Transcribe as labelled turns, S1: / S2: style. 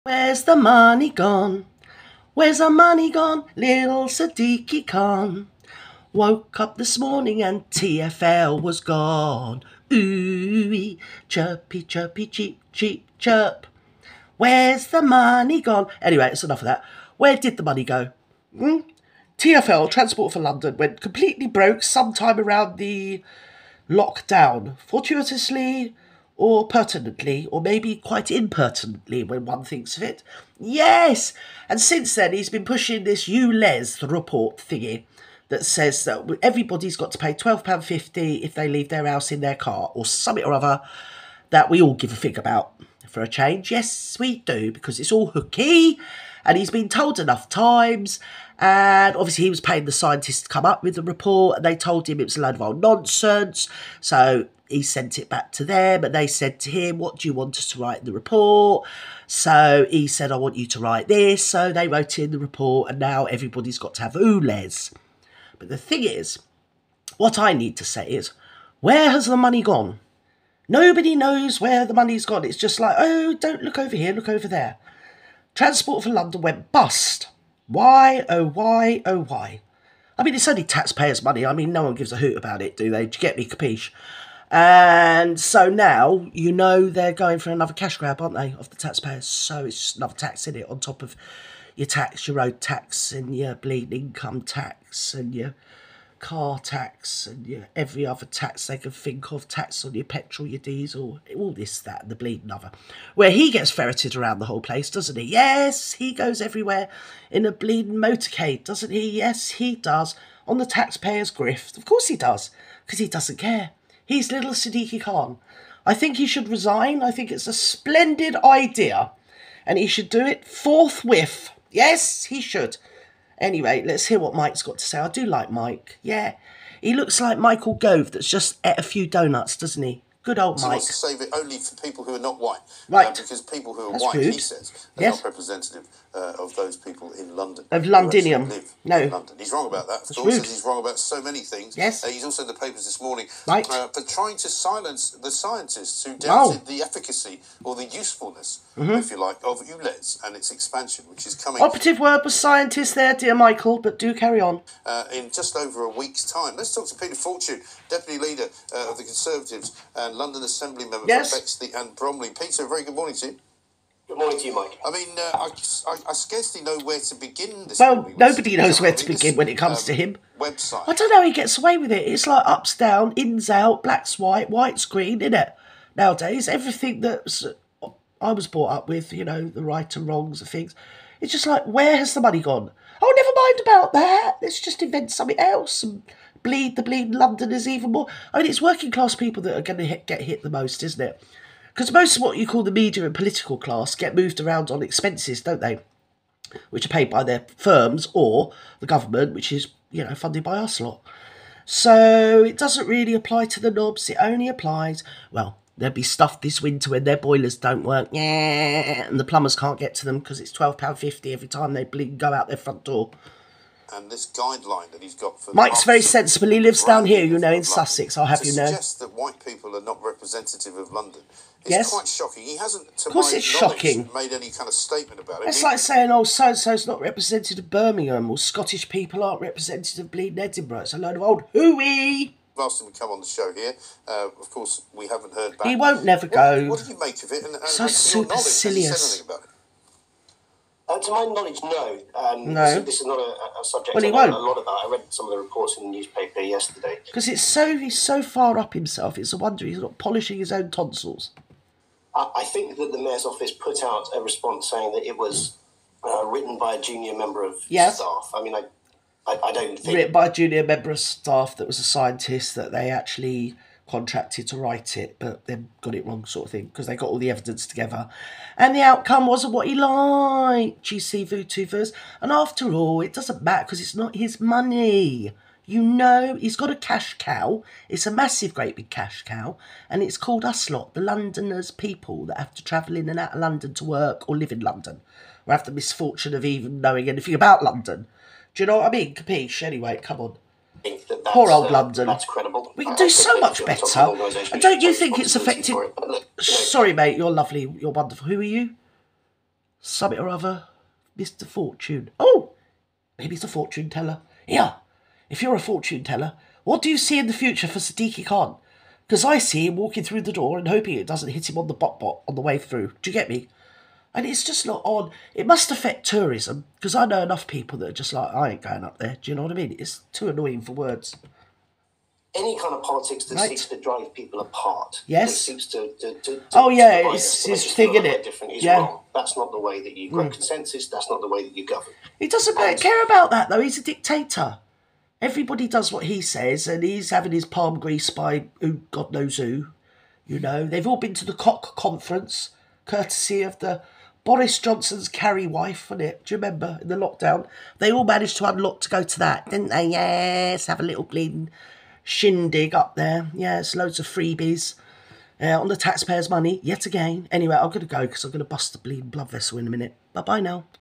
S1: Where's the money gone? Where's the money gone? Little Sadiqi Khan. Woke up this morning and TFL was gone. Ooh, chirpy, chirpy, cheep, cheep, chirp. Where's the money gone? Anyway, it's enough of that. Where did the money go? TFL, Transport for London, went completely broke sometime around the lockdown. Fortuitously or pertinently, or maybe quite impertinently when one thinks of it. Yes! And since then, he's been pushing this ULEZ report thingy that says that everybody's got to pay £12.50 if they leave their house in their car, or something or other that we all give a fig about for a change. Yes, we do, because it's all hooky, and he's been told enough times, and obviously he was paying the scientists to come up with the report, and they told him it was a load of old nonsense, so he sent it back to them, and they said to him, what do you want us to write in the report? So he said, I want you to write this, so they wrote in the report, and now everybody's got to have ULEZ. But the thing is, what I need to say is, where has the money gone? Nobody knows where the money's gone. It's just like, oh, don't look over here, look over there. Transport for London went bust. Why, oh why, oh why? I mean, it's only taxpayers' money. I mean, no one gives a hoot about it, do they? Do you get me, capiche? And so now, you know they're going for another cash grab, aren't they, of the taxpayers? So it's just another tax in it on top of your tax, your road tax and your bleeding income tax and your car tax and your every other tax they can think of, tax on your petrol, your diesel, all this, that and the bleeding other. Where he gets ferreted around the whole place, doesn't he? Yes, he goes everywhere in a bleeding motorcade, doesn't he? Yes, he does. On the taxpayer's grift. Of course he does, because he doesn't care. He's little Sadiqi Khan. I think he should resign. I think it's a splendid idea. And he should do it forthwith. Yes, he should. Anyway, let's hear what Mike's got to say. I do like Mike. Yeah. He looks like Michael Gove that's just ate a few donuts, doesn't he? Good old Mike.
S2: He wants to save it only for people who are not white.
S1: Right.
S2: Because people who are
S1: That's
S2: white,
S1: rude.
S2: he says, are
S1: Yes.
S2: not representative of those people in London.
S1: Of
S2: who actually
S1: Londinium.
S2: live
S1: No.
S2: in London. He's wrong about that. Of
S1: That's
S2: course,
S1: rude.
S2: as he's wrong about so many things.
S1: Yes.
S2: He's also in the papers this morning
S1: Right.
S2: for trying to silence the scientists who doubted the efficacy or the usefulness, if you like, of ULEZ and its expansion, which is coming
S1: Operative word was scientist there, dear Michael, but do carry on.
S2: in just over a week's time. Let's talk to Peter Fortune, Deputy Leader of the Conservatives and London Assembly Member
S1: Yes.
S2: for Bexley and Bromley. Peter, a very good morning to you.
S3: Good morning to you, Mike.
S2: I mean, I scarcely know where to begin this
S1: Well,
S2: morning.
S1: nobody knows where to begin when it comes to him.
S2: Website.
S1: I don't know how he gets away with it. It's like ups, down, ins, out, black's white, white's green, isn't it? Nowadays, everything that's I was brought up with, you know, the right and wrongs of things. It's just like, where has the money gone? Oh, never mind about that. Let's just invent something else and bleed the bleeding Londoners even more. I mean, it's working class people that are going to get hit the most, isn't it? Because most of what you call the media and political class get moved around on expenses, don't they? Which are paid by their firms or the government, which is, you know, funded by us lot. So it doesn't really apply to the knobs. It only applies, well, there'll be stuff this winter when their boilers don't work, and the plumbers can't get to them because it's £12.50 every time they go out their front door.
S2: And this guideline that he's got for...
S1: Mike's very sensible. He lives down here, you know, in Sussex, I'll have you know.
S2: To suggest that white people are not representative of London is
S1: Yes.
S2: quite shocking. He hasn't, to
S1: Of course
S2: my
S1: it's
S2: knowledge,
S1: shocking.
S2: made any kind of statement about it.
S1: It's like saying, oh, so-and-so's not representative of Birmingham, or Scottish people aren't representative of bleeding Edinburgh. It's a load of old hooey.
S2: I've asked him to come on the show here. Of course, we haven't heard back.
S1: He won't never go.
S2: What did you make of it? And
S1: So
S2: to your knowledge, has he said
S1: supercilious.
S2: anything about it?
S3: To my knowledge, no.
S1: No.
S3: This is not a subject
S1: Well, he
S3: I know
S1: won't.
S3: a lot about. I read some of the reports in the newspaper yesterday.
S1: Because he's so far up himself, it's a wonder he's not polishing his own tonsils.
S3: I think that the Mayor's office put out a response saying that it was written by a junior member of
S1: Yes.
S3: staff. I mean, I don't think...
S1: Written by a junior member of staff that was a scientist that they actually contracted to write it, but then got it wrong, sort of thing, because they got all the evidence together. And the outcome wasn't what he liked, you see, VTubers. And after all, it doesn't matter because it's not his money. You know, he's got a cash cow. It's a massive, great big cash cow. And it's called us lot, the Londoners, people that have to travel in and out of London to work or live in London, or have the misfortune of even knowing anything about London. Do you know what I mean? Capiche? Anyway, come on.
S3: Think that
S1: Poor old London.
S3: That's credible.
S1: We can do so much better. And don't you think it's affected... Sorry, mate, you're lovely. You're wonderful. Who are you? something or other, Mr. Fortune. Oh, maybe it's a fortune teller. Yeah, if you're a fortune teller, what do you see in the future for Sadiq Khan? Because I see him walking through the door and hoping it doesn't hit him on the bot on the way through. Do you get me? And it's just not on. It must affect tourism, because I know enough people that are just like, I ain't going up there. Do you know what I mean? It's too annoying for words.
S3: Any kind of politics that seeks to drive people apart.
S1: Yes.
S3: That seeks to
S1: oh, yeah, it's his thing, isn't it?
S3: Yeah. Wrong. That's not the way that you grow consensus. That's not the way that you govern.
S1: He doesn't care about that, though. He's a dictator. Everybody does what he says, and he's having his palm greased by who, God knows who. You know, they've all been to the Cock Conference, courtesy of the Boris Johnson's Carrie wife, wasn't it? Do you remember, in the lockdown? They all managed to unlock to go to that, didn't they? Yes, have a little bleeding shindig up there. Yes, loads of freebies on the taxpayers' money, yet again. Anyway, I'm going to go because I'm going to bust the bleeding blood vessel in a minute. Bye-bye now.